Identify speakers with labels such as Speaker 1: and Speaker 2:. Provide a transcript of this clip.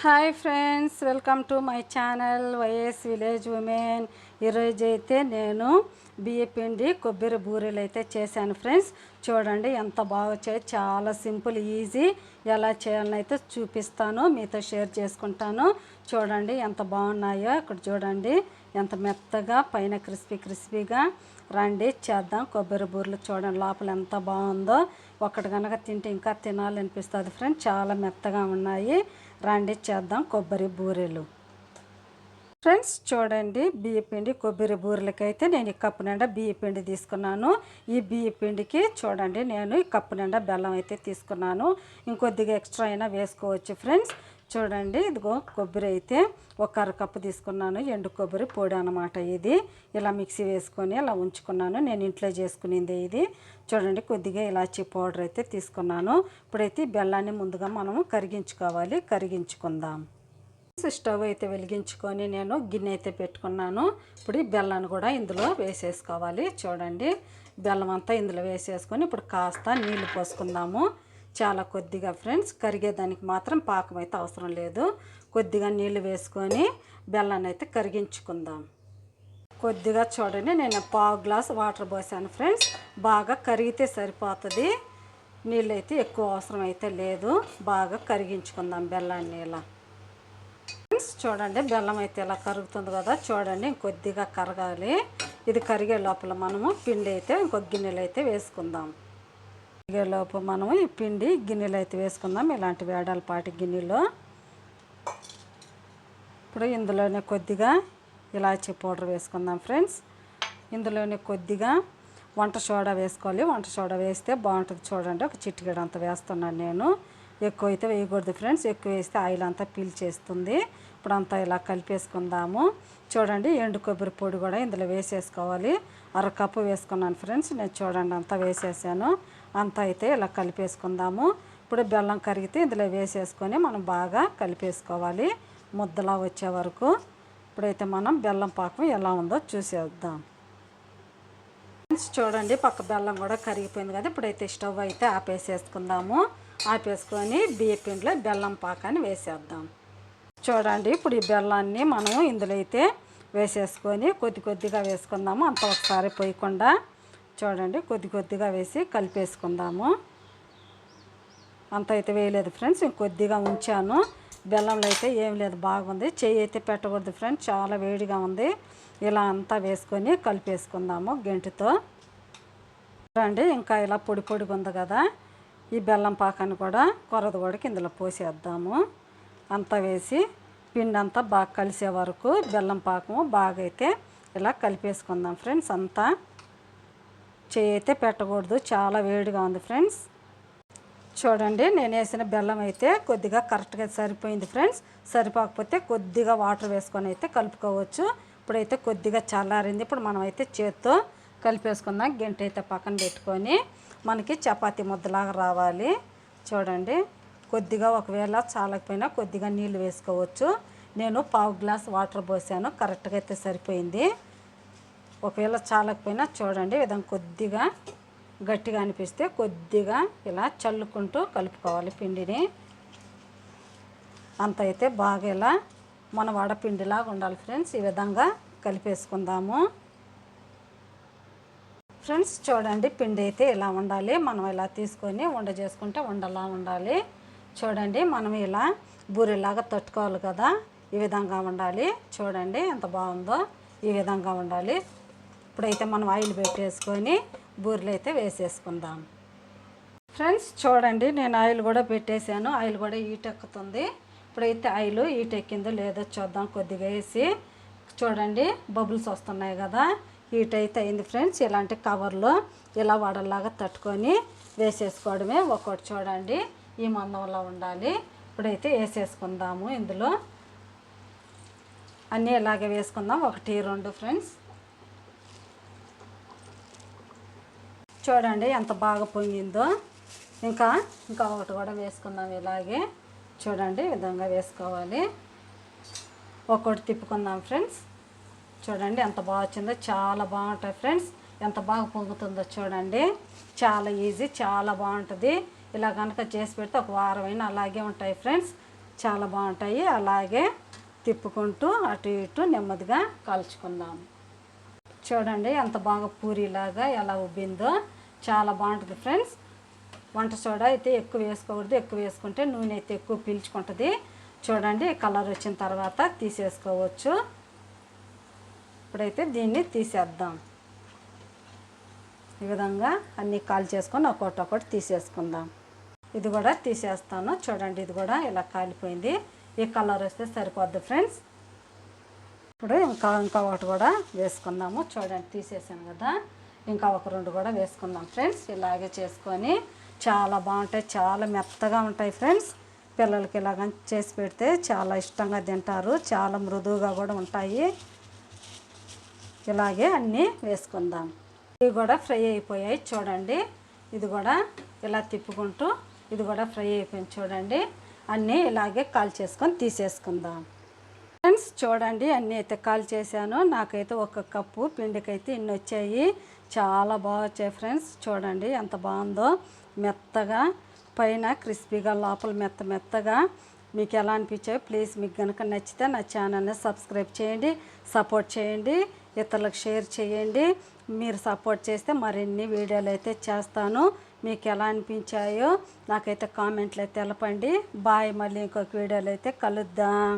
Speaker 1: Hi friends, welcome to my channel YS village women. ఈరోజు అయితే నేను బియ్య పిండి కొబ్బరి బూరెలు అయితే చేశాను ఫ్రెండ్స్. చూడండి ఎంత బాగా వచ్చాయి. చాలా సింపుల్, ఈజీ. ఎలా చేయాలని అయితే చూపిస్తాను, మీతో షేర్ చేసుకుంటాను. చూడండి ఎంత బాగున్నాయో. ఇక్కడ చూడండి ఎంత మెత్తగా, పైన క్రిస్పీగా. రండి చేద్దాం కొబ్బరి బూరెలు. చూడండి లోపల ఎంత బాగుందో. ఒకటి కనుక తింటే ఇంకా తినాలనిపిస్తుంది ఫ్రెండ్స్. చాలా మెత్తగా ఉన్నాయి. రండి చేద్దాం కొబ్బరి బూరెలు. ఫ్రెండ్స్ చూడండి, బియ్యపిండి కొబ్బరి బూరెలకైతే నేను ఈ కప్పు నిండా బియ్యపిండి తీసుకున్నాను. ఈ బియ్యపిండికి చూడండి నేను ఈ కప్పు నిండా బెల్లం అయితే తీసుకున్నాను. ఇంకొద్దిగా ఎక్స్ట్రా అయినా వేసుకోవచ్చు ఫ్రెండ్స్. చూడండి ఇదిగో కొబ్బరి అయితే ఒక అరకప్పు తీసుకున్నాను. ఎండు కొబ్బరి పొడి అనమాట ఇది. ఇలా మిక్సీ వేసుకొని ఇలా ఉంచుకున్నాను. నేను ఇంట్లో చేసుకునేది ఇది. చూడండి కొద్దిగా ఇలాచీ పౌడర్ అయితే తీసుకున్నాను. ఇప్పుడైతే బెల్లాన్ని ముందుగా మనము కరిగించుకుందాం. స్టవ్ అయితే వెలిగించుకొని నేను గిన్నె అయితే పెట్టుకున్నాను. ఇప్పుడు ఈ బెల్లాన్ని కూడా ఇందులో వేసేసుకోవాలి. చూడండి బెల్లం అంతా ఇందులో వేసేసుకొని ఇప్పుడు కాస్త నీళ్లు పోసుకుందాము. చాలా కొద్దిగా ఫ్రెండ్స్, కరిగేదానికి మాత్రం పాకం అయితే అవసరం లేదు. కొద్దిగా నీళ్లు వేసుకొని బెల్లాన్ని అయితే కరిగించుకుందాం. కొద్దిగా చూడండి నేను పావు గ్లాస్ వాటర్ పోసాను ఫ్రెండ్స్. బాగా కరిగితే సరిపోతుంది. నీళ్ళు అయితే ఎక్కువ అవసరం అయితే లేదు. బాగా కరిగించుకుందాం బెల్లాన్ని ఇలా. ఫ్రెండ్స్ చూడండి బెల్లం అయితే ఇలా కరుగుతుంది కదా. చూడండి ఇంకొద్దిగా కరగాలి. ఇది కరిగే లోపల మనము పిండి అయితే ఇంకొక గిన్నెలు అయితే వేసుకుందాం. లోపు మనము ఈ పిండి గిన్నెలు అయితే వేసుకుందాం. ఇలాంటి వేడాలపాటి గిన్నెలో. ఇప్పుడు ఇందులోనే కొద్దిగా ఇలాచీ పౌడర్ వేసుకుందాం ఫ్రెండ్స్. ఇందులోనే కొద్దిగా వంట సోడా వేసుకోవాలి. వంట సోడా వేస్తే బాగుంటుంది. చూడండి ఒక చిటికెడు అంత వేస్తున్నాను నేను. ఎక్కువ అయితే వేయకూడదు ఫ్రెండ్స్. ఎక్కువ వేస్తే ఆయిల్ అంతా పీల్చేస్తుంది. ఇప్పుడు అంతా ఇలా కలిపేసుకుందాము. చూడండి ఎండు కొబ్బరి పొడి కూడా ఇందులో వేసేసుకోవాలి. అరకప్పు వేసుకున్నాను ఫ్రెండ్స్ నేను. చూడండి అంతా వేసేసాను. అంతా అయితే ఇలా కలిపేసుకుందాము. ఇప్పుడు బెల్లం కరిగితే ఇందులో వేసేసుకొని మనం బాగా కలిపేసుకోవాలి ముద్దలా వచ్చే వరకు. ఇప్పుడైతే మనం బెల్లం పాకం ఎలా ఉందో చూసేద్దాం. చూడండి పక్క బెల్లం కూడా కరిగిపోయింది కదా. ఇప్పుడైతే స్టవ్ అయితే ఆపేసేసుకుందాము. ఆపేసుకొని బియ్య పిండిలో బెల్లం పాకాన్ని వేసేద్దాం. చూడండి ఇప్పుడు ఈ బెల్లాన్ని మనం ఇందులో అయితే వేసేసుకొని కొద్దిగా వేసుకుందాము. అంత ఒకసారి పోయకుండా చూడండి కొద్దిగా వేసి కలిపేసుకుందాము. అంత అయితే వేయలేదు ఫ్రెండ్స్, ఇంకొద్దిగా ఉంచాను. బెల్లంలో అయితే ఏం లేదు, బాగుంది. చెయ్యి అయితే పెట్టకూడదు ఫ్రెండ్స్, చాలా వేడిగా ఉంది. ఇలా అంతా వేసుకొని కలిపేసుకుందాము గెంటితో. చూడండి ఇంకా ఇలా పొడిగా ఉంది కదా. ఈ బెల్లం పాకాన్ని కూడా కొరదగొడకి ఇందులో పోసేద్దాము. అంతా వేసి పిండి అంతా బాగా కలిసే వరకు బెల్లం పాకము బాగా అయితే ఇలా కలిపేసుకుందాం ఫ్రెండ్స్. అంతా చెయ్యి అయితే పెట్టకూడదు, చాలా వేడిగా ఉంది ఫ్రెండ్స్. చూడండి నేను వేసిన బెల్లం అయితే కొద్దిగా కరెక్ట్గా సరిపోయింది ఫ్రెండ్స్. సరిపోకపోతే కొద్దిగా వాటర్ వేసుకొని అయితే కలుపుకోవచ్చు. ఇప్పుడైతే కొద్దిగా చల్లారింది. ఇప్పుడు మనం అయితే చేత్తో కలిపేసుకుందాం. గంట అయితే పక్కన పెట్టుకొని మనకి చపాతీ ముద్దలాగా రావాలి. చూడండి కొద్దిగా ఒకవేళ చాలకపోయినా కొద్దిగా నీళ్ళు వేసుకోవచ్చు. నేను పావు గ్లాస్ వాటర్ పోసాను, కరెక్ట్గా అయితే సరిపోయింది. ఒకవేళ చాలకపోయినా చూడండి విధంగా కొద్దిగా గట్టిగా అనిపిస్తే కొద్దిగా ఇలా చల్లుకుంటూ కలుపుకోవాలి పిండిని. అంత అయితే బాగా ఇలా మన వడపిండిలాగా ఉండాలి ఫ్రెండ్స్. ఈ విధంగా కలిపేసుకుందాము ఫ్రెండ్స్. చూడండి పిండి అయితే ఇలా ఉండాలి. మనం ఇలా తీసుకొని ఉండ చేసుకుంటే ఉండలా ఉండాలి. చూడండి మనం ఇలా బూరెలాగా తట్టుకోవాలి కదా, ఈ విధంగా ఉండాలి. చూడండి ఎంత బాగుందో, ఈ విధంగా ఉండాలి. ఇప్పుడైతే మనం ఆయిల్ పెట్టేసుకొని బూరెలు అయితే వేసేసుకుందాం ఫ్రెండ్స్. చూడండి నేను ఆయిల్ కూడా పెట్టేశాను. ఆయిల్ కూడా హీట్ ఎక్కుతుంది. ఇప్పుడైతే ఆయిల్ హీట్ ఎక్కిందో లేదో చూద్దాం. కొద్దిగా వేసి చూడండి బబుల్స్ వస్తున్నాయి కదా. హీట్ అయితే అయింది ఫ్రెండ్స్. ఇలాంటి కవర్లో ఇలా వడల్లాగా తట్టుకొని వేసేసుకోవడమే. ఒక్కొక్కటి చూడండి ఈ మందంలో ఉండాలి. ఇప్పుడైతే వేసేసుకుందాము. ఇందులో అన్నీ ఇలాగే వేసుకుందాం, 1 2 ఫ్రెండ్స్. చూడండి ఎంత బాగా పొంగిందో. ఇంకా ఒకటి కూడా వేసుకుందాం ఇలాగే. చూడండి ఈ విధంగా వేసుకోవాలి. ఒక్కొక్కటి తిప్పుకుందాం ఫ్రెండ్స్. చూడండి ఎంత బాగా వచ్చిందో, చాలా బాగుంటుంది ఫ్రెండ్స్. ఎంత బాగా పొంగుతుందో చూడండి. చాలా ఈజీ, చాలా బాగుంటుంది. ఇలా కనుక చేసి పెడితే ఒక వారం అయినా అలాగే ఉంటాయి ఫ్రెండ్స్. చాలా బాగుంటాయి. అలాగే తిప్పుకుంటూ అటు ఇటు నెమ్మదిగా కాల్చుకుందాం. చూడండి ఎంత బాగా పూరిలాగా ఎలా ఉబ్బిందో, చాలా బాగుంటుంది ఫ్రెండ్స్. వంట సోడా అయితే ఎక్కువ వేసుకోకూడదు, ఎక్కువ వేసుకుంటే నూనె అయితే ఎక్కువ పీల్చుకుంటుంది. చూడండి కలర్ వచ్చిన తర్వాత తీసేసుకోవచ్చు. ఇప్పుడైతే దీన్ని తీసేద్దాం. ఈ విధంగా అన్నీ కాల్ చేసుకొని ఒక్కొక్కటి తీసేసుకుందాం. ఇది కూడా తీసేస్తాను. చూడండి ఇది కూడా ఇలా కాలిపోయింది. ఈ కలర్ వస్తే సరిపోద్ది ఫ్రెండ్స్. ఇప్పుడు ఇంకా ఒకటి కూడా వేసుకుందాము. చూడండి తీసేసాను కదా, ఇంకా ఒక 2 కూడా వేసుకుందాం ఫ్రెండ్స్. ఇలాగే చేసుకొని చాలా బాగుంటాయి, చాలా మెత్తగా ఉంటాయి ఫ్రెండ్స్. పిల్లలకి ఇలాగ చేసి పెడితే చాలా ఇష్టంగా తింటారు, చాలా మృదువుగా కూడా ఉంటాయి. ఇలాగే అన్నీ వేసుకుందాం. ఇవి కూడా ఫ్రై అయిపోయాయి చూడండి. ఇది కూడా ఇలా తిప్పుకుంటూ ఇది కూడా ఫ్రై అయిపోయింది చూడండి. అన్నీ ఇలాగే కాల్ చేసుకొని తీసేసుకుందాం ఫ్రెండ్స్. చూడండి అన్నీ అయితే కాల్ చేశాను. నాకైతే 1 కప్పు పిండికైతే ఇన్ని వచ్చాయి. చాలా బాగా వచ్చాయి ఫ్రెండ్స్. చూడండి ఎంత బాగుందో, మెత్తగా పైన క్రిస్పీగా లోపల మెత్తగా. మీకు ఎలా అనిపించాయో ప్లీజ్ మీకు కనుక నచ్చితే నా ఛానల్ని సబ్స్క్రైబ్ చేయండి, సపోర్ట్ చేయండి, ఇతరులకు షేర్ చేయండి. మీరు సపోర్ట్ చేస్తే మరిన్ని వీడియోలు అయితే చేస్తాను. మీకు ఎలా అనిపించాయో నాకైతే కామెంట్లు అయితే తెలపండి. బాయ్, మళ్ళీ ఇంకొక వీడియోలో అయితే కలుద్దాం.